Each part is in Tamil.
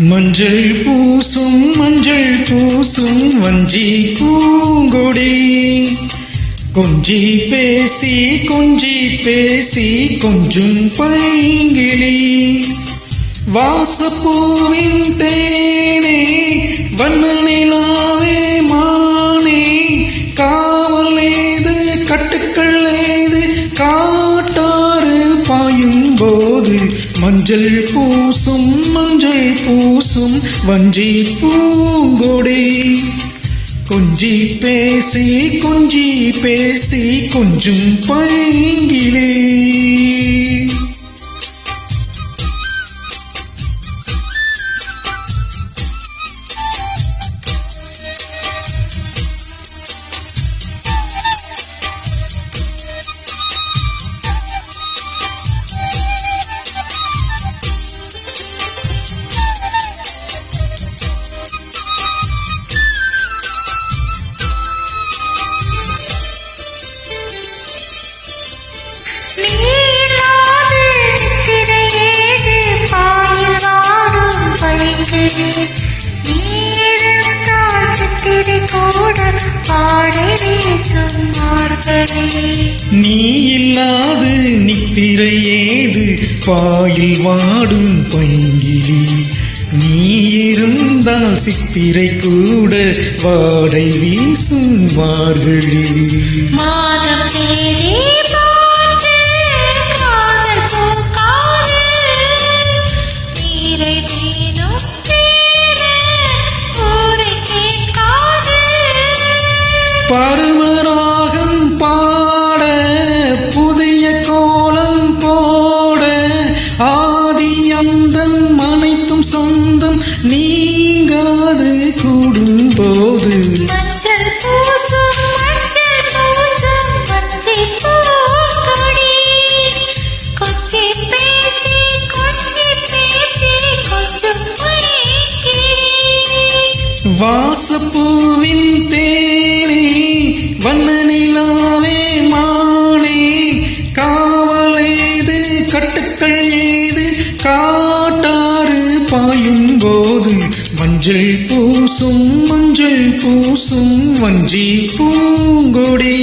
மஞ்சள் பூசும் வஞ்சி பூங்கொடி கொஞ்சி பேசி கொஞ்சும் பைங்கிளி வாசப்பூவின் தேனே வண்ண நிலாவே மானே காவலேது கட்டுக்கள் ஏது காட்டாறு பாயும் போது மஞ்சள் பூசும் வஞ்சி பூங்கொடி கொஞ்சி பேசி கொஞ்சும் பைங்கிளி நீ இல்லாது நித்திரை ஏது பாயில் வாடும் பைங்கிளி நீ இருந்தால் சித்திரை கூட வாடை வீசும் மார்கழி பருவராகம் பாட புதிய கோலம் போட ஆதி அந்தம் அனைத்தும் சொந்தம் நீங்காது கூடும் போது வாசப்பூவின் தேனே வண்ண நிலாவே மானே காவலேது கட்டுக்கள் ஏது காட்டாறு பாயும் போது மஞ்சள் பூசும் வஞ்சி பூங்கொடி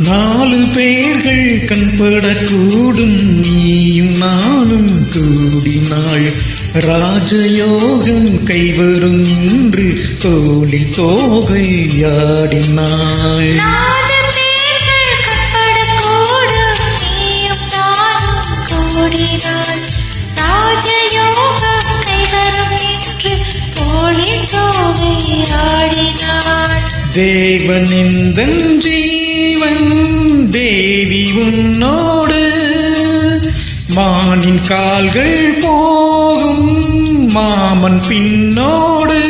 நாலு பேர்கள் கண்படக்கூடும் நீயும் நானும் கூடினாள் ராஜயோகம் கைவரும் இன்று தோளில் தோகையாடினாள் தேவனிந்தன் ஜீவன் தேவி உன்னோடு மானின் கால்கள் போகும் மாமன் பின்னோடு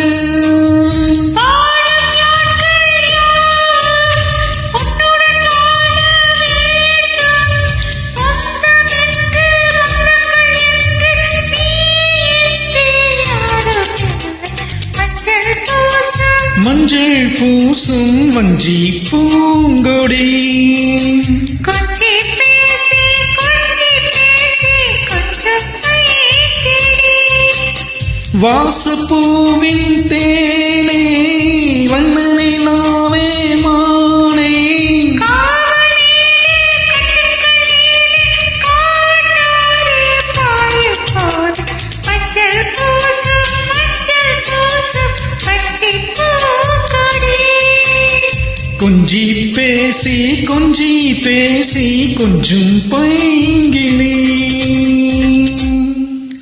மஞ்சள் பூசும் வஞ்சி பூங்கொடி வாசப்பூவின் தேனே வண்ண நிலாவே மானே கொஞ்சி பேசி கொஞ்சும் பைங்கிளி